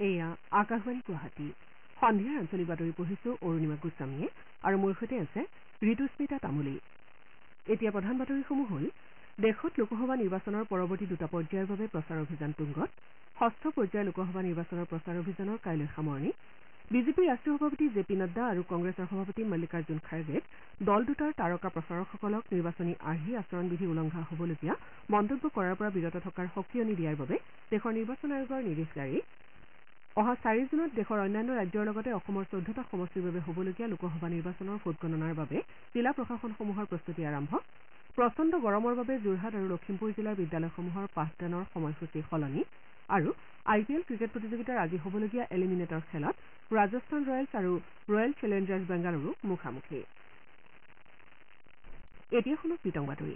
এয়া আকাশবাণী গুৱাহাটী সন্ধিয়াৰ আঞ্চলিক বাতৰি পঢ়িছো অৰুণিমা গোস্বামীয়ে আৰু মোৰ সৈতে আছে ঋতুস্মিতা তামুলী। এতিয়া প্ৰধান বাতৰিসমূহ হ'ল দেশত লোকসভা নিৰ্বাচনৰ পৰৱৰ্তী দুটা পৰ্যায়ৰ বাবে প্ৰচাৰ অভিযান তুংগত। ষষ্ঠ পৰ্যায়ৰ লোকসভা নিৰ্বাচনৰ প্ৰচাৰ অভিযানৰ কাইলৈ সামৰণি। বিজেপিৰ ৰাষ্ট্ৰীয় সভাপতি জে পি নাড্ডা আৰু কংগ্ৰেছৰ সভাপতি মল্লিকাৰ্জুন খাৰ্গেক দল দুটাৰ তাৰকা প্ৰচাৰকসকলক নিৰ্বাচনী আৰ্হি আচৰণবিধি উলংঘা হ'বলগীয়া মন্তব্য কৰাৰ পৰা বিৰত থকাৰ সকিয়নি দিয়াৰ বাবে দেশৰ নিৰ্বাচন আয়োগৰ নিৰ্দেশ জাৰি। অহা 4 জুনত দেশৰ অন্যান্য ৰাজ্যৰ লগতে অসমৰ 14টা সমষ্টিৰ বাবে হ'বলগীয়া লোকসভা নিৰ্বাচনৰ ভোটগণনাৰ বাবে জিলা প্ৰশাসনসমূহৰ প্ৰস্তুতি আৰম্ভ। প্ৰচণ্ড গৰমৰ বাবে যোৰহাট আৰু লখিমপুৰ জিলাৰ বিদ্যালয়সমূহৰ পাঠদানৰ সময়সূচী সলনি আৰু IPL ক্ৰিকেট প্ৰতিযোগিতাৰ আজি হ'বলগীয়া এলিমিনেটৰ খেলত ৰাজস্থান ৰয়েলছ আৰু ৰয়েল চেলেঞ্জাৰ্ছ বেংগালুৰু মুখামুখি। এতিয়া শুনক বিতং বাতৰি।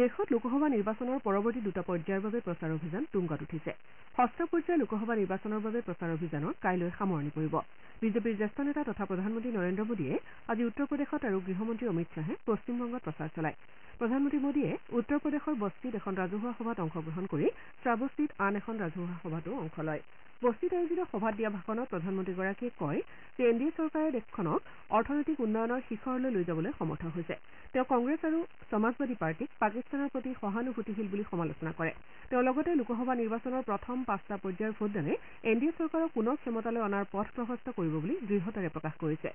দেশত লোকসভা নিৰ্বাচনৰ পৰৱৰ্তী দুটা পৰ্যায়ৰ বাবে প্ৰচাৰ অভিযান তুংগত উঠিছে। ষষ্ঠ পৰ্যায়ৰ লোকসভা নিৰ্বাচনৰ বাবে প্ৰচাৰ অভিযানৰ কাইলৈ সামৰণি পৰিব। বিজেপিৰ জ্যেষ্ঠ নেতা তথা প্ৰধানমন্ত্ৰী নৰেন্দ্ৰ মোদীয়ে আজি উত্তৰ প্ৰদেশত আৰু গৃহমন্ত্ৰী অমিত শ্বাহে পশ্চিমবংগত প্ৰচাৰ চলায়। প্ৰধানমন্ত্ৰী মোদীয়ে উত্তৰ প্ৰদেশৰ বস্তিত এখন ৰাজহুৱা সভাত অংশগ্ৰহণ কৰি শ্ৰাৱস্তিত আন এখন ৰাজহুৱা সভাতো অংশ লয়। বস্তিত আয়োজিত সভাত দিয়া ভাষণত প্ৰধানমন্ত্ৰীগৰাকীয়ে কয় যে এনডিএ চৰকাৰে দেশখনক অৰ্থনৈতিক উন্নয়নৰ শিখৰলৈ লৈ যাবলৈ সমৰ্থ হৈছে। তেওঁ কংগ্ৰেছ আৰু সমাজবাদী পাৰ্টীক পাকিস্তানৰ প্ৰতি সহানুভূতিশীল বুলি সমালোচনা কৰে। তেওঁ লগতে লোকসভা নিৰ্বাচনৰ প্ৰথম 5টা পৰ্যায়ৰ ভোটদানে এনডিএ চৰকাৰক পুনৰ ক্ষমতালৈ অনাৰ পথ প্ৰশস্ত কৰিব বুলি দৃঢ়তাৰে প্ৰকাশ কৰিছে।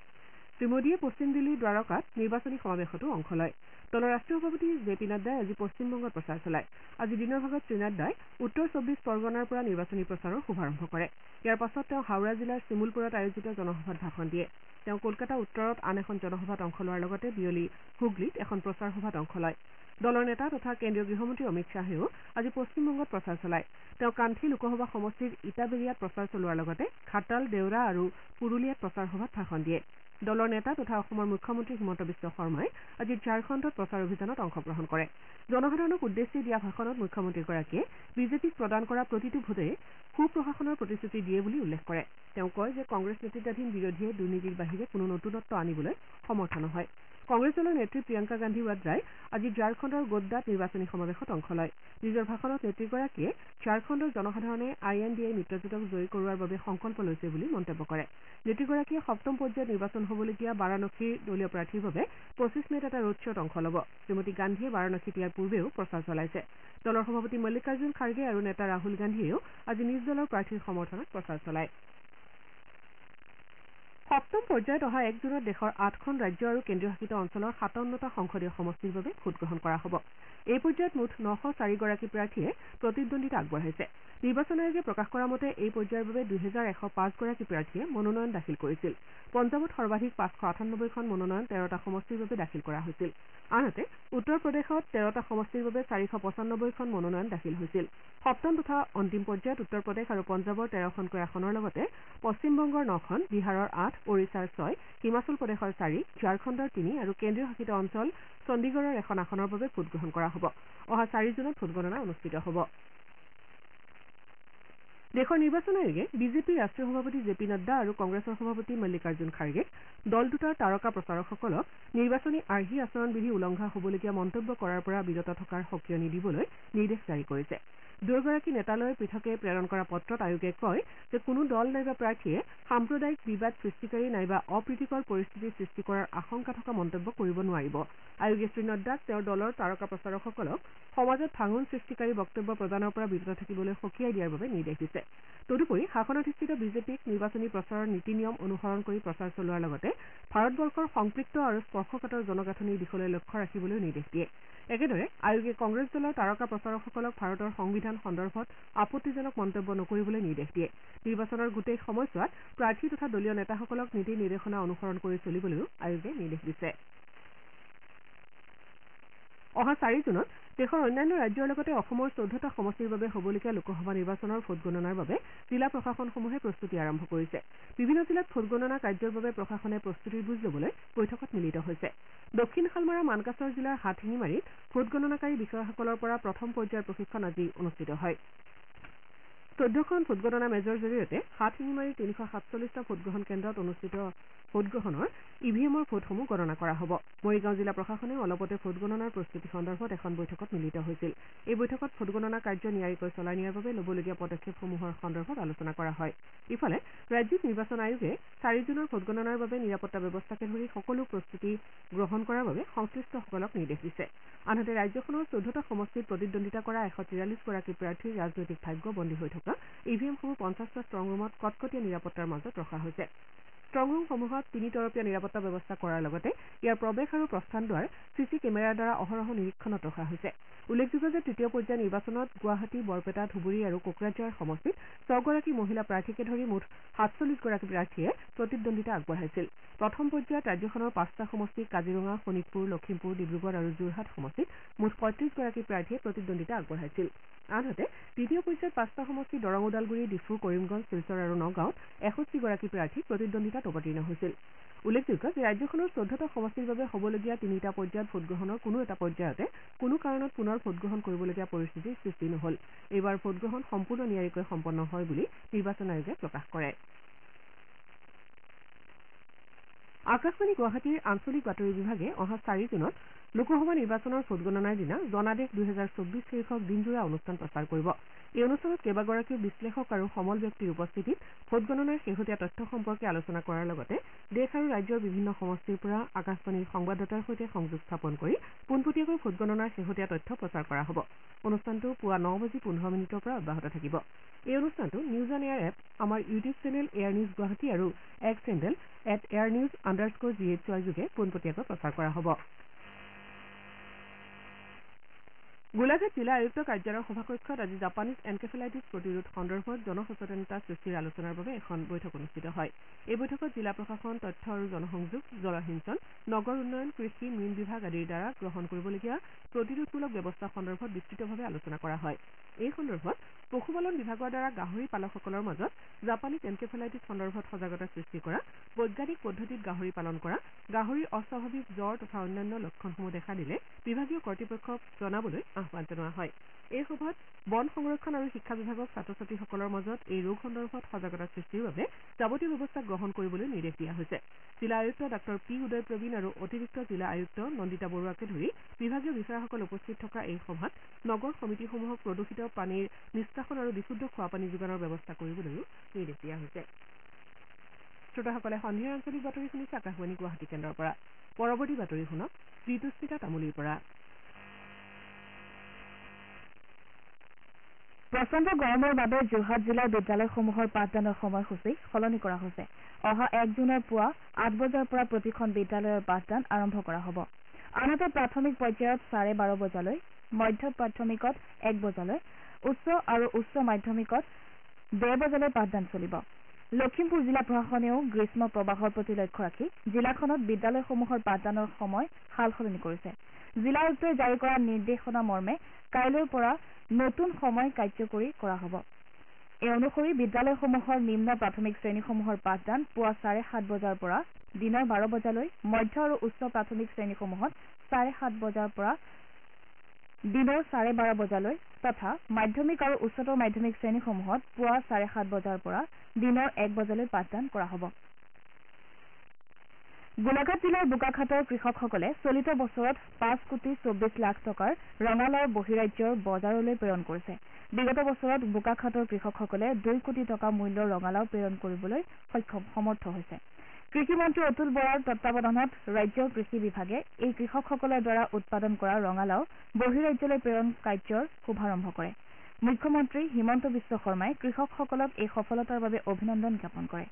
শ্ৰীমোদীয়ে পশ্চিম দিল্লীৰ দ্বাৰকাত নিৰ্বাচনী সমাৱেশতো অংশ লয়। দলৰ ৰাষ্ট্ৰীয় সভাপতি জে পি নাড্ডাই আজি পশ্চিমবংগত প্ৰচাৰ চলায়। আজি দিনৰ ভাগত শ্ৰীনাড্ডাই উত্তৰ 24 পৰগনাৰ পৰা নিৰ্বাচনী প্ৰচাৰৰ শুভাৰম্ভ কৰে। ইয়াৰ পাছত তেওঁ হাওৰা জিলাৰ চিমুলপুৰত আয়োজিত জনসভাত ভাষণ দিয়ে। তেওঁ কলকাতা উত্তৰত আন এখন জনসভাত অংশ লোৱাৰ লগতে বিয়লি হুগলীত এখন প্ৰচাৰ সভাত অংশ লয়। দলৰ নেতা তথা কেন্দ্ৰীয় গৃহমন্ত্ৰী অমিত শ্বাহেও আজি পশ্চিমবংগত প্ৰচাৰ চলায়। তেওঁ কান্থী লোকসভা সমষ্টিৰ ইটাবেৰিয়াত প্ৰচাৰ চলোৱাৰ লগতে ঘাটাল, দেওৰা আৰু পুৰুলিয়াত প্ৰচাৰ সভাত ভাষণ দিয়ে। দলৰ নেতা তথা অসমৰ মুখ্যমন্ত্ৰী হিমন্ত বিশ্ব শৰ্মাই আজি ঝাৰখণ্ডত প্ৰচাৰ অভিযানত অংশগ্ৰহণ কৰে। জনসাধাৰণক উদ্দেশ্যি দিয়া ভাষণত মুখ্যমন্ত্ৰীগৰাকীয়ে বিজেপিক প্ৰদান কৰা প্ৰতিটো ভোটে সুপ্ৰশাসনৰ প্ৰতিশ্ৰুতি দিয়ে বুলি উল্লেখ কৰে। তেওঁ কয় যে কংগ্ৰেছ নেতৃত্বাধীন বিৰোধীয়ে দুৰ্নীতিৰ বাহিৰে কোনো নতুনত্ব আনিবলৈ সমৰ্থ নহয়। কংগ্ৰেছ দলৰ নেত্ৰী প্ৰিয়ংকা গান্ধী ৱাদ্ৰাই আজি ঝাৰখণ্ডৰ গোড্ডাত নিৰ্বাচনী সমাৱেশত অংশ লয়। নিজৰ ভাষণত নেত্ৰীগৰাকীয়ে ঝাৰখণ্ডৰ জনসাধাৰণে INDA মিত্ৰজোঁটক জয়ী কৰোৱাৰ বাবে সংকল্প লৈছে বুলি মন্তব্য কৰে। নেত্ৰীগৰাকীয়ে সপ্তম পৰ্যায়ত নিৰ্বাচন হ'বলগীয়া বাৰাণসীৰ দলীয় প্ৰাৰ্থীৰ বাবে 25 মে'ত এটা ৰোড শ্ব'ত অংশ ল'ব। শ্ৰীমতী গান্ধীয়ে বাৰাণসীত ইয়াৰ পূৰ্বেও প্ৰচাৰ চলাইছে। দলৰ সভাপতি মল্লিকাৰ্জুন খাৰ্গে আৰু নেতা ৰাহুল গান্ধীয়েও আজি নিজ দলৰ প্ৰাৰ্থীৰ সমৰ্থনত প্ৰচাৰ চলায়। সপ্তম পৰ্যায়ত অহা 1 জুনত দেশৰ 8খন ৰাজ্য আৰু কেন্দ্ৰীয় শাসিত অঞ্চলৰ 57টা সংসদীয় সমষ্টিৰ বাবে ভোটগ্ৰহণ কৰা হ'ব। এই পৰ্যায়ত মুঠ 904 গৰাকী প্ৰাৰ্থীয়ে প্ৰতিদ্বন্দ্বিতা আগবঢ়াইছে। নিৰ্বাচন আয়োগে প্ৰকাশ কৰা মতে এই পৰ্যায়ৰ বাবে 2105 গৰাকী প্ৰাৰ্থীয়ে মনোনয়ন দাখিল কৰিছিল। পঞ্জাৱত সৰ্বাধিক 598খন মনোনয়ন 13টা সমষ্টিৰ বাবে দাখিল কৰা হৈছিল। আনহাতে উত্তৰ প্ৰদেশত 13টা সমষ্টিৰ বাবে 495খন মনোনয়ন দাখিল হৈছিল। সপ্তম তথা অন্তিম পৰ্যায়ত উত্তৰ প্ৰদেশ আৰু পঞ্জাৱৰ 13খনকৈ আসনৰ লগতে পশ্চিমবংগৰ 9খন, বিহাৰৰ 8, ওড়িশাৰ 6, হিমাচল প্ৰদেশৰ 4, ঝাৰখণ্ডৰ 3 আৰু কেন্দ্ৰীয় শাসিত অঞ্চল চণ্ডীগড়ৰ এখন আসনৰ বাবে ভোটগ্ৰহণ কৰা হ'ব। অহা 4 জুনত ভোটগণনা অনুষ্ঠিত হ'ব। দেশৰ নিৰ্বাচন আয়োগে বিজেপিৰ ৰাষ্ট্ৰীয় সভাপতি জে পি নাড্ডা আৰু কংগ্ৰেছৰ সভাপতি মল্লিকাৰ্জুন খাৰ্গেক দল দুটাৰ তাৰকা প্ৰচাৰকসকলক নিৰ্বাচনী আৰ্হি আচৰণবিধি উলংঘা হ'বলগীয়া মন্তব্য কৰাৰ পৰা বিৰত থকাৰ সকিয়নি দিবলৈ নিৰ্দেশ জাৰি কৰিছে। দুয়োগৰাকী নেতালৈ পৃথকে প্ৰেৰণ কৰা পত্ৰত আয়োগে কয় যে কোনো দল নাইবা প্ৰাৰ্থীয়ে সাম্প্ৰদায়িক বিবাদ সৃষ্টিকাৰী নাইবা অপ্ৰীতিকৰ পৰিস্থিতি সৃষ্টি কৰাৰ আশংকা থকা মন্তব্য কৰিব নোৱাৰিব। আয়োগে শ্ৰী নাড্ডাক তেওঁৰ দলৰ তাৰকা প্ৰচাৰকসকলক সমাজত ভাঙোন সৃষ্টিকাৰী বক্তব্য প্ৰদানৰ পৰা বিৰত থাকিবলৈ সকীয়াই দিয়াৰ বাবে নিৰ্দেশ দিছে। তদুপৰি শাসনাধিষ্ঠিত বিজেপিক নিৰ্বাচনী প্ৰচাৰৰ নীতি নিয়ম অনুসৰণ কৰি প্ৰচাৰ চলোৱাৰ লগতে ভাৰতবৰ্ষৰ সংপৃক্ত আৰু স্পৰ্শকাতৰ জনগাঁথনিৰ দিশলৈ লক্ষ্য ৰাখিবলৈও নিৰ্দেশ দিয়ে। একেদৰে আয়োগে কংগ্ৰেছ দলৰ তাৰকা প্ৰচাৰকসকলক ভাৰতৰ সংবিধান সন্দৰ্ভত আপত্তিজনক মন্তব্য নকৰিবলৈ নিৰ্দেশ দিয়ে। নিৰ্বাচনৰ গোটেই সময়ছোৱাত প্ৰাৰ্থী তথা দলীয় নেতাসকলক নীতি নিৰ্দেশনা অনুসৰণ কৰি চলিবলৈও আয়োগে নিৰ্দেশ দিছে। অহা 4 জুনত দেশৰ অন্যান্য ৰাজ্যৰ লগতে অসমৰ 14টা সমষ্টিৰ বাবে হ'বলগীয়া লোকসভা নিৰ্বাচনৰ ভোটগণনাৰ বাবে জিলা প্ৰশাসনসমূহে প্ৰস্তুতি আৰম্ভ কৰিছে। বিভিন্ন জিলাত ভোটগণনা কাৰ্যৰ বাবে প্ৰশাসনে প্ৰস্তুতিৰ বুজ ল'বলৈ বৈঠকত মিলিত হৈছে। দক্ষিণ শালমাৰা মানকাছৰ জিলাৰ হাটশিঙিমাৰীত ভোটগণনাকাৰী বিষয়াসকলৰ পৰা প্ৰথম পৰ্যায়ৰ প্ৰশিক্ষণ আজি অনুষ্ঠিত হয়। 14খন ভোটগণনা মেজৰ জৰিয়তে হাটশিঙিমাৰীৰ 347টা ভোটগ্ৰহণ কেন্দ্ৰত অনুষ্ঠিত ভোটগ্ৰহণৰ ইভিএমৰ ভোটসমূহ গণনা কৰা হ'ব মৰিগাঁও জিলা প্ৰশাসনে অলপতে ভোটগণনাৰ প্ৰস্তুতি সন্দৰ্ভত এখন বৈঠকত মিলিত হৈছিল এই বৈঠকত ভোটগণনা কাৰ্য নিয়াৰিকৈ চলাই নিয়াৰ বাবে ল'বলগীয়া পদক্ষেপসমূহৰ সন্দৰ্ভত আলোচনা কৰা হয় ইফালে ৰাজ্যিক নিৰ্বাচন আয়োগে 4 জুনৰ ভোটগণনাৰ বাবে নিৰাপত্তা ব্যৱস্থাকে ধৰি সকলো প্ৰস্তুতি গ্ৰহণ কৰাৰ বাবে সংশ্লিষ্টসকলক নিৰ্দেশ দিছে আনহাতে ৰাজ্যখনৰ 14টা সমষ্টিত প্ৰতিদ্বন্দ্বিতা কৰা 143 গৰাকী প্ৰাৰ্থীৰ ৰাজনৈতিক ভাগ্য বন্দী হৈ থকা ইভিএমসমূহ 50টা ষ্ট্ৰং ৰুমত কটকটীয়া নিৰাপত্তাৰ মাজত ৰখা হৈছে ষ্ট্ৰংৰুমসমূহত 3 তৰপীয়া নিৰাপত্তা ব্যৱস্থা কৰাৰ লগতে ইয়াৰ প্ৰৱেশ আৰু প্ৰস্থান দুৱাৰ চিচি কেমেৰাৰ দ্বাৰা অহৰহ নিৰীক্ষণত ৰখা হৈছে উল্লেখযোগ্য যে তৃতীয় পৰ্যায়ৰ নিৰ্বাচনত গুৱাহাটী বৰপেটা ধুবুৰী আৰু কোকৰাঝাৰ সমষ্টিত 6 গৰাকী মহিলা প্ৰাৰ্থীকে ধৰি মুঠ 47 গৰাকী প্ৰাৰ্থীয়ে প্ৰতিদ্বন্দ্বিতা আগবঢ়াইছিল প্ৰথম পৰ্যায়ত ৰাজ্যখনৰ 5টা সমষ্টি কাজিৰঙা শোণিতপুৰ লখিমপুৰ ডিব্ৰুগড় আৰু যোৰহাট সমষ্টিত মুঠ 35 গৰাকী প্ৰাৰ্থীয়ে প্ৰতিদ্বন্দ্বিতা আগবঢ়াইছিল আনহাতে দ্বিতীয় পৰ্যায়ত 5টা সমষ্টি দৰং ওদালগুৰি ডিফু কৰিমগঞ্জ শিলচৰ আৰু নগাঁৱত 61 গৰাকী প্ৰাৰ্থী প্ৰতিদ্বন্দ্বিতাত অৱতীৰ্ণ হৈছিল উল্লেখযোগ্য যে ৰাজ্যখনৰ 14টা সমষ্টিৰ বাবে হ'বলগীয়া 3টা পৰ্যায়ত ভোটগ্ৰহণৰ কোনো এটা পৰ্যায়তে কোনো কাৰণত পুনৰ ভোটগ্ৰহণ কৰিবলগীয়া পৰিস্থিতিৰ সৃষ্টি নহল এইবাৰ ভোটগ্ৰহণ সম্পূৰ্ণ নিয়াৰিকৈ সম্পন্ন হয় বুলি নিৰ্বাচন আয়োগে প্ৰকাশ কৰে আকাশবাণী গুৱাহাটীৰ আঞ্চলিক বাতৰি বিভাগে অহা 4 জুনত লোকসভা নিৰ্বাচনৰ ভোটগণনাৰ দিনা জনাদেশ 2024 শীৰ্ষক দিনজোৰা অনুষ্ঠান প্ৰচাৰ কৰিব এই অনুষ্ঠানত কেইবাগৰাকীও বিশ্লেষক আৰু সমল ব্যক্তিৰ উপস্থিতিত ভোটগণনাৰ শেহতীয়া তথ্য সম্পৰ্কে আলোচনা কৰাৰ লগতে দেশ আৰু ৰাজ্যৰ বিভিন্ন সমষ্টিৰ পৰা আকাশবাণীৰ সংবাদদাতাৰ সৈতে সংযোগ স্থাপন কৰি পোনপটীয়াকৈ ভোটগণনাৰ শেহতীয়া তথ্য প্ৰচাৰ কৰা হ'ব অনুষ্ঠানটো পুৱা 9:15 পৰা অব্যাহত থাকিব এই অনুষ্ঠানটো নিউজ অন এয়াৰ এপ আমাৰ YouTube channel air news Guwahati আৰু এক্স হেণ্ডেল @airnews_ghy যোগে পোনপটীয়াকৈ প্ৰচাৰ কৰা হ'ব গোলাঘাট জিলা আয়ুক্ত কাৰ্যালয়ৰ সভাকক্ষত আজি জাপানীজ এনকেফেলাইটিছ প্ৰতিৰোধ সন্দৰ্ভত জনসচেতনতা সৃষ্টিৰ আলোচনাৰ বাবে এখন বৈঠক অনুষ্ঠিত হয় এই বৈঠকত জিলা প্ৰশাসন তথ্য আৰু জনসংযোগ জলসিঞ্চন নগৰ উন্নয়ন কৃষি মীন বিভাগ আদিৰ দ্বাৰা গ্ৰহণ কৰিবলগীয়া প্ৰতিৰোধমূলক ব্যৱস্থা সন্দৰ্ভত বিস্তৃতভাৱে আলোচনা কৰা হয় এই সন্দৰ্ভত পশুপালন বিভাগৰ দ্বাৰা গাহৰি পালকসকলৰ মাজত জাপানীজ এনকেফেলাইটিছ সন্দৰ্ভত সজাগতা সৃষ্টি কৰা বৈজ্ঞানিক পদ্ধতিত গাহৰি পালন কৰা গাহৰিৰ অস্বাভাৱিক জ্বৰ তথা অন্যান্য লক্ষণসমূহ দেখা দিলে বিভাগীয় কৰ্তৃপক্ষক জনাবলৈ আহ্বান জনোৱা হয় এই সভাত বন সংৰক্ষণ আৰু শিক্ষা বিভাগক ছাত্ৰ ছাত্ৰীসকলৰ মাজত এই ৰোগ সন্দৰ্ভত সজাগতা সৃষ্টিৰ বাবে যাৱতীয় ব্যৱস্থা গ্ৰহণ কৰিবলৈ নিৰ্দেশ দিয়া হৈছে জিলা আয়ুক্ত ডাঃ পি উদয় প্ৰবীণ আৰু অতিৰিক্ত জিলা আয়ুক্ত নন্দিতা বৰুৱাকে ধৰি বিভাগীয় বিষয়াসকল উপস্থিত থকা এই সভাত নগৰ সমিতিসমূহক প্ৰদূষিত পানীৰ নিষ্কাশন আৰু বিশুদ্ধ খোৱাপানী যোগানৰ ব্যৱস্থা কৰিবলৈও নিৰ্দেশ দিয়া হৈছে শ্ৰোতাসকলে সন্ধিয়াৰ আঞ্চলিক বাতৰি শুনিছে আকাশবাণী গুৱাহাটী কেন্দ্ৰৰ পৰা পৰৱৰ্তী বাতৰি শুনক ঋতুস্মিতা তামুলীৰ পৰা প্ৰচণ্ড গৰমৰ বাবে যোৰহাট জিলাৰ বিদ্যালয়সমূহৰ পাঠদানৰ সময়সূচী সলনি কৰা হৈছে অহা 1 জুনৰ পুৱা 8 বজাৰ পৰা প্ৰতিখন বিদ্যালয়ৰ পাঠদান আৰম্ভ কৰা হ'ব আনহাতে প্ৰাথমিক পৰ্যায়ত 12:30 বজালৈ মধ্য প্ৰাথমিকত 1 বজালৈ উচ্চ আৰু উচ্চ মাধ্যমিকত 1:30 বজালৈ পাঠদান চলিব লখিমপুৰ জিলা প্ৰশাসনেও গ্ৰীষ্ম প্ৰবাহৰ প্ৰতি লক্ষ্য ৰাখি জিলাখনত বিদ্যালয়সমূহৰ পাঠদানৰ সময় সাল সলনি কৰিছে জিলা আয়ুক্তই জাৰি কৰা নিৰ্দেশনা মৰ্মে কাইলৈৰ পৰা নতুন সময় কাৰ্যকৰী কৰা হ'ব এই অনুসৰি বিদ্যালয়সমূহৰ নিম্ন প্ৰাথমিক শ্ৰেণীসমূহৰ পাঠদান পুৱা 7:30 বজাৰ পৰা দিনৰ 12 বজালৈ মধ্য আৰু উচ্চ প্ৰাথমিক শ্ৰেণীসমূহত 7:30 বজাৰ পৰা দিনৰ 12:30 বজালৈ তথা মাধ্যমিক আৰু উচ্চতৰ মাধ্যমিক শ্ৰেণীসমূহত পুৱা 7:30 বজাৰ পৰা দিনৰ 1 বজালৈ পাঠদান কৰা হ'ব গোলাঘাট জিলাৰ বোকাখাটৰ কৃষকসকলে চলিত বছৰত 5,24 লাখ টকাৰ ৰঙালাওৰ বহিৰাজ্যৰ বজাৰলৈ প্ৰেৰণ কৰিছে বিগত বছৰত বোকাখাটৰ কৃষকসকলে 2 কোটি টকা মূল্যৰ ৰঙালাও প্ৰেৰণ কৰিবলৈ সমৰ্থ হৈছে কৃষিমন্ত্ৰী অতুল বৰাৰ তত্বাৱধানত ৰাজ্যৰ কৃষি বিভাগে এই কৃষকসকলৰ দ্বাৰা উৎপাদন কৰা ৰঙালাও বহিৰাজ্যলৈ প্ৰেৰণ কাৰ্যৰ শুভাৰম্ভ কৰে মুখ্যমন্ত্ৰী হিমন্ত বিশ্ব শৰ্মাই কৃষকসকলক এই সফলতাৰ বাবে অভিনন্দন জ্ঞাপন কৰে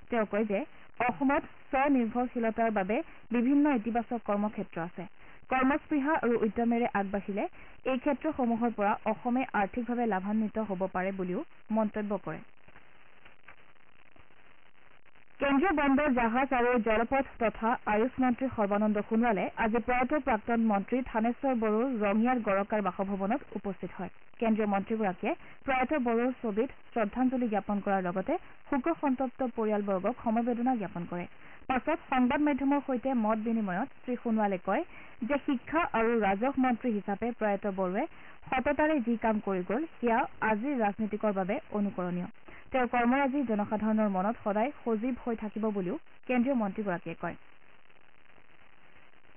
তেওঁ কয় যে অসমত স্বনিৰ্ভৰশীলতাৰ বাবে বিভিন্ন ইতিবাচক কৰ্মক্ষেত্ৰ আছে কৰ্মস্পৃহা আৰু উদ্যমেৰে আগবাঢ়িলে এই ক্ষেত্ৰসমূহৰ পৰা অসমে আৰ্থিকভাৱে লাভান্বিত হ'ব পাৰে বুলিও মন্তব্য কৰে কেন্দ্ৰীয় বন্দৰ জাহাজ আৰু জলপথ তথা আয়ুষ মন্ত্ৰী সৰ্বানন্দ সোণোৱালে আজি প্ৰয়াত প্ৰাক্তন মন্ত্ৰী থানেশ্বৰ বড়োৰ ৰঙিয়াৰ গৰকাৰ বাসভৱনত উপস্থিত হয় কেন্দ্ৰীয় মন্ত্ৰীগৰাকীয়ে প্ৰয়াত বড়োৰ ছবিত শ্ৰদ্ধাঞ্জলি জ্ঞাপন কৰাৰ লগতে শোকসন্তপ্ত পৰিয়ালবৰ্গক সমবেদনা জ্ঞাপন কৰে পাছত সংবাদ মাধ্যমৰ সৈতে মত বিনিময়ত শ্ৰী সোণোৱালে কয় যে শিক্ষা আৰু ৰাজহ মন্ত্ৰী হিচাপে প্ৰয়াত বড়োৱে সততাৰে যি কাম কৰি গ'ল সেয়া আজিৰ ৰাজনীতিকৰ বাবে অনুকৰণীয় তেওঁৰ কৰ্মৰাজি জনসাধাৰণৰ মনত সদায় সজীৱ হৈ থাকিব বুলিও কেন্দ্ৰীয় মন্ত্ৰীগৰাকীয়ে কয়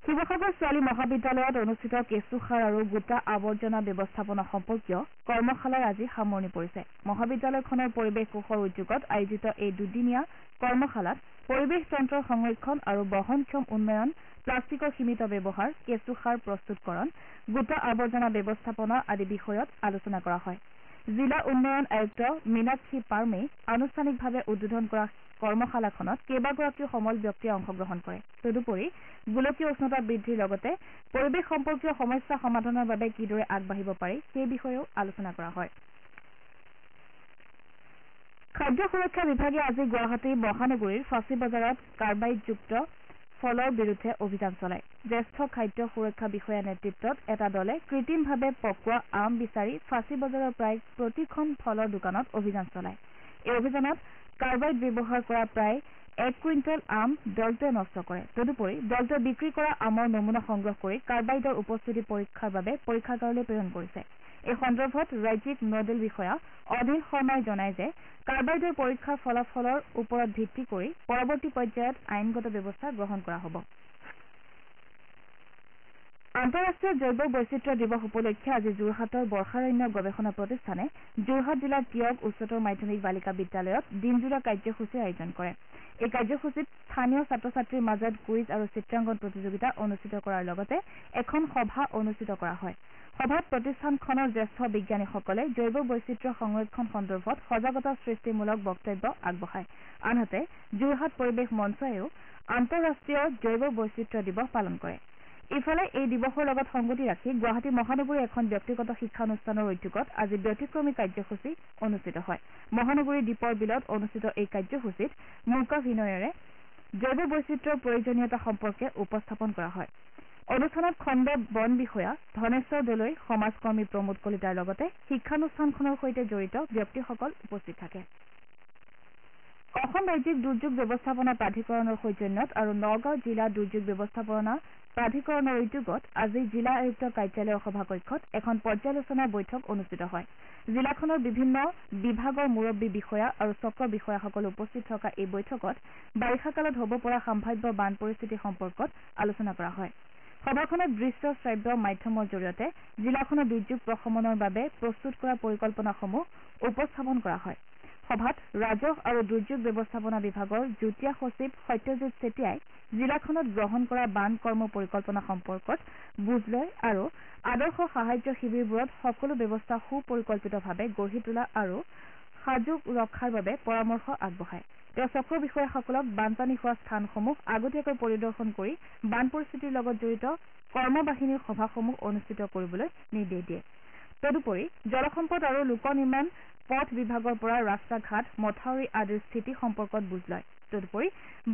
শিৱসাগৰ ছোৱালী মহাবিদ্যালয়ত অনুষ্ঠিত কেঁচুসাৰ আৰু গোটা আৱৰ্জনা ব্যৱস্থাপনা সম্পৰ্কীয় কৰ্মশালাৰ আজি সামৰণি পৰিছে মহাবিদ্যালয়খনৰ পৰিৱেশ কোষৰ উদ্যোগত আয়োজিত এই দুদিনীয়া কৰ্মশালাত পৰিৱেশ তন্ত্ৰৰ সংৰক্ষণ আৰু বহনক্ষম উন্নয়ন প্লাষ্টিকৰ সীমিত ব্যৱহাৰ কেঁচুসাৰ প্ৰস্তুতকৰণ গোটা আৱৰ্জনা ব্যৱস্থাপনা আদি বিষয়ত আলোচনা কৰা হয় জিলা উন্নয়ন আয়ুক্ত মীনাক্ষী পাৰ্মে আনুষ্ঠানিকভাৱে উদ্বোধন কৰা কৰ্মশালাখনত কেইবাগৰাকীও সমল ব্যক্তিয়ে অংশগ্ৰহণ কৰে তদুপৰি গোলকীয় উষ্ণতা বৃদ্ধিৰ লগতে পৰিৱেশ সম্পৰ্কীয় সমস্যা সমাধানৰ বাবে কিদৰে আগবাঢ়িব পাৰি সেই বিষয়েও আলোচনা কৰা হয় খাদ্য সুৰক্ষা বিভাগে আজি গুৱাহাটী মহানগৰীৰ ফাঁচী বজাৰত কাৰ্বাইডযুক্ত ফলৰ বিৰুদ্ধে অভিযান চলায় জ্যেষ্ঠ খাদ্য সুৰক্ষা বিষয়াৰ নেতৃত্বত এটা দলে কৃত্ৰিমভাৱে পকোৱা আম বিচাৰি ফাঁচী বজাৰৰ প্ৰায় প্ৰতিখন ফলৰ দোকানত অভিযান চলায় এই অভিযানত কাৰ্বাইড ব্যৱহাৰ কৰা প্ৰায় 1 কুইণ্টল আম দলটোৱে নষ্ট কৰে তদুপৰি দলটোৱে বিক্ৰী কৰা আমৰ নমুনা সংগ্ৰহ কৰি কাৰ্বাইডৰ উপস্থিতি পৰীক্ষাৰ বাবে পৰীক্ষাগাৰলৈ প্ৰেৰণ কৰিছে এই সন্দৰ্ভত ৰাজ্যিক নডেল বিষয়া অনিল শৰ্মাই জনায় যে কাৰ্বাইডৰ পৰীক্ষাৰ ফলাফলৰ ওপৰত ভিত্তি কৰি পৰৱৰ্তী পৰ্যায়ত আইনগত ব্যৱস্থা গ্ৰহণ কৰা হ'ব আন্তঃৰাষ্ট্ৰীয় জৈৱ বৈচিত্ৰ্য দিৱস উপলক্ষে আজি যোৰহাটৰ বৰ্ষাৰণ্য গৱেষণা প্ৰতিষ্ঠানে যোৰহাট জিলাৰ টিয়ক উচ্চতৰ মাধ্যমিক বালিকা বিদ্যালয়ত দিনজোৰা কাৰ্যসূচীৰ আয়োজন কৰে এই কাৰ্যসূচীত স্থানীয় ছাত্ৰ ছাত্ৰীৰ মাজত কুইজ আৰু চিত্ৰাংকন প্ৰতিযোগিতা অনুষ্ঠিত কৰাৰ লগতে এখন সভা অনুষ্ঠিত কৰা হয় সভাত প্ৰতিষ্ঠানখনৰ জ্যেষ্ঠ বিজ্ঞানীসকলে জৈৱ বৈচিত্ৰ্য সংৰক্ষণ সন্দৰ্ভত সজাগতা সৃষ্টিমূলক বক্তব্য আগবঢ়ায় আনহাতে যোৰহাট পৰিৱেশ মঞ্চয়েও আন্তঃৰাষ্ট্ৰীয় জৈৱ বৈচিত্ৰ্য দিৱস পালন কৰে ইফালে এই দিৱসৰ লগত সংগতি ৰাখি গুৱাহাটী মহানগৰীৰ এখন ব্যক্তিগত শিক্ষানুষ্ঠানৰ উদ্যোগত আজি ব্যতিক্ৰমী কাৰ্যসূচী অনুষ্ঠিত হয় মহানগৰীৰ দীপৰ বিলত অনুষ্ঠিত এই কাৰ্যসূচীত মূকাভিনয়েৰে জৈৱ বৈচিত্ৰ্যৰ প্ৰয়োজনীয়তা সম্পৰ্কে উপস্থাপন কৰা হয় অনুষ্ঠানত খণ্ড বন বিষয়া ধনেশ্বৰ দলৈ সমাজকৰ্মী প্ৰমোদ কলিতাৰ লগতে শিক্ষানুষ্ঠানখনৰ সৈতে জড়িত ব্যক্তিসকল উপস্থিত থাকে অসম ৰাজ্যিক দুৰ্যোগ ব্যৱস্থাপনা প্ৰাধিকৰণৰ সৌজন্যত আৰু নগাঁও জিলা দুৰ্যোগ ব্যৱস্থাপনা প্ৰাধিকৰণৰ উদ্যোগত আজি জিলা আয়ুক্ত কাৰ্যালয়ৰ সভাকক্ষত এখন পৰ্যালোচনা বৈঠক অনুষ্ঠিত হয় জিলাখনৰ বিভিন্ন বিভাগৰ মুৰব্বী বিষয়া আৰু চক্ৰ বিষয়াসকল উপস্থিত থকা এই বৈঠকত বাৰিষা কালত হ'ব পৰা সম্ভাৱ্য বান পৰিস্থিতি সম্পৰ্কত আলোচনা কৰা হয় সভাখনত দৃশ্য শ্ৰাব্য মাধ্যমৰ জৰিয়তে জিলাখনৰ দুৰ্যোগ প্ৰশমনৰ বাবে প্ৰস্তুত কৰা পৰিকল্পনাসমূহ উপস্থাপন কৰা হয় সভাত ৰাজহ আৰু দুৰ্যোগ ব্যৱস্থাপনা বিভাগৰ যুটীয়া সচিব সত্যজিৎ চেতিয়াই জিলাখনত গ্ৰহণ কৰা বান কৰ্ম পৰিকল্পনা সম্পৰ্কত বুজ লয় আৰু আদৰ্শ সাহায্য শিবিৰবোৰত সকলো ব্যৱস্থা সুপৰিকল্পিতভাৱে গঢ়ি তোলা আৰু সাজু ৰখাৰ বাবে পৰামৰ্শ আগবঢ়ায় তেওঁ চক্ৰ বিষয়াসকলক বানপানী হোৱা স্থানসমূহ আগতীয়াকৈ পৰিদৰ্শন কৰি বান পৰিস্থিতিৰ লগত জড়িত কৰ্মবাহিনীৰ সভাসমূহ অনুষ্ঠিত কৰিবলৈ নিৰ্দেশ দিয়ে তদুপৰি জলসম্পদ আৰু লোক নিৰ্মাণ পথ বিভাগৰ পৰা ৰাস্তা ঘাট মথাউৰি আদিৰ স্থিতি সম্পৰ্কত বুজ লয় তদুপৰি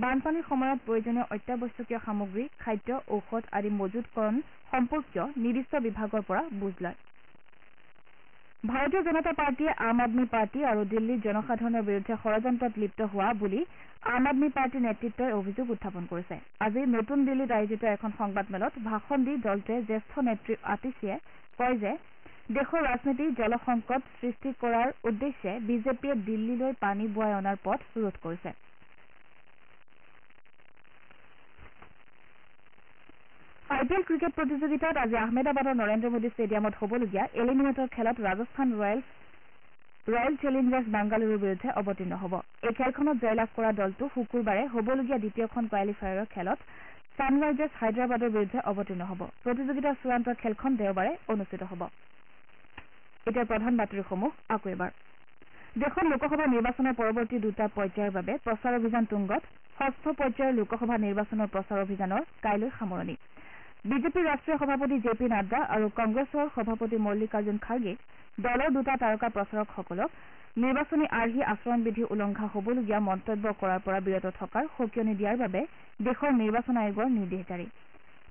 বানপানীৰ সময়ত প্ৰয়োজনীয় অত্যাৱশ্যকীয় সামগ্ৰী খাদ্য ঔষধ আদি মজুতকৰণ সম্পৰ্কীয় নিৰ্দিষ্ট বিভাগৰ পৰা বুজ লয় ভাৰতীয় জনতা পাৰ্টীয়ে আম আদমী পাৰ্টী আৰু দিল্লীৰ জনসাধাৰণৰ বিৰুদ্ধে ষড়যন্ত্ৰত লিপ্ত হোৱা বুলি আম আদমী পাৰ্টীৰ নেতৃত্বই অভিযোগ উত্থাপন কৰিছে আজি নতুন দিল্লীত আয়োজিত এখন সংবাদমেলত ভাষণ দি দলটোৱে জ্যেষ্ঠ নেত্ৰী আতিশীয়ে কয় যে দেশৰ ৰাজনীতি জলসংকট সৃষ্টি কৰাৰ উদ্দেশ্যে বিজেপিয়ে দিল্লীলৈ পানী বোৱাই অনাৰ পথ ৰোধ কৰিছে IPL ক্ৰিকেট প্ৰতিযোগিতাত আজি আহমেদাবাদৰ নৰেন্দ্ৰ মোদী ষ্টেডিয়ামত হ'বলগীয়া এলিমিনেটৰ খেলত ৰাজস্থান ৰয়েল চেলেঞ্জাৰ্ছ বাংগালুৰুৰ বিৰুদ্ধে অৱতীৰ্ণ হ'ব এই খেলখনত জয়লাভ কৰা দলটো শুকুৰবাৰে হ'বলগীয়া দ্বিতীয়খন কোৱালিফায়াৰৰ খেলত ছানৰাইজাৰ্ছ হায়দৰাবাদৰ বিৰুদ্ধে অৱতীৰ্ণ হ'ব প্ৰতিযোগিতাৰ চূড়ান্ত খেলখন দেওবাৰে অনুষ্ঠিত হ'ব এতিয়া প্ৰধান বাতৰিসমূহ আকৌ এবাৰ দেশৰ লোকসভা নিৰ্বাচনৰ পৰৱৰ্তী দুটা পৰ্যায়ৰ বাবে প্ৰচাৰ অভিযান তুংগত ষষ্ঠ পৰ্যায়ৰ লোকসভা নিৰ্বাচনৰ প্ৰচাৰ অভিযানৰ কাইলৈ সামৰণি বিজেপিৰ ৰাষ্ট্ৰীয় সভাপতি জে পি নাড্ডা আৰু কংগ্ৰেছৰ সভাপতি মল্লিকাৰ্জুন খাৰ্গেক দলৰ দুটা তাৰকা প্ৰচাৰকসকলক নিৰ্বাচনী আৰ্হি আচৰণবিধি উলংঘা হ'বলগীয়া মন্তব্য কৰাৰ পৰা বিৰত থকাৰ সকিয়নি দিয়াৰ বাবে দেশৰ নিৰ্বাচন আয়োগৰ নিৰ্দেশ জাৰি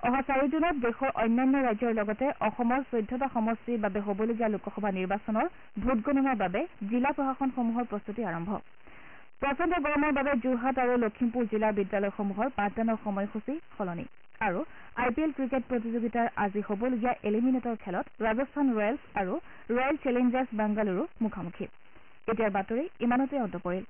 অহা 4 জুনত দেশৰ অন্যান্য ৰাজ্যৰ লগতে অসমৰ 14টা সমষ্টিৰ বাবে হ'বলগীয়া লোকসভা নিৰ্বাচনৰ ভোটগণনাৰ বাবে জিলা প্ৰশাসনসমূহৰ প্ৰস্তুতি আৰম্ভ প্ৰচণ্ড গৰমৰ বাবে যোৰহাট আৰু লখিমপুৰ জিলাৰ বিদ্যালয়সমূহৰ পাঠদানৰ সময়সূচী সলনি আৰু IPL ক্ৰিকেট প্ৰতিযোগিতাৰ আজি হ'বলগীয়া এলিমিনেটৰ খেলত ৰাজস্থান ৰয়েলছ আৰু ৰয়েল চেলেঞ্জাৰ্ছ বাংগালুৰু মুখামুখি এতিয়াৰ বাতৰি ইমানতে অন্ত পৰিল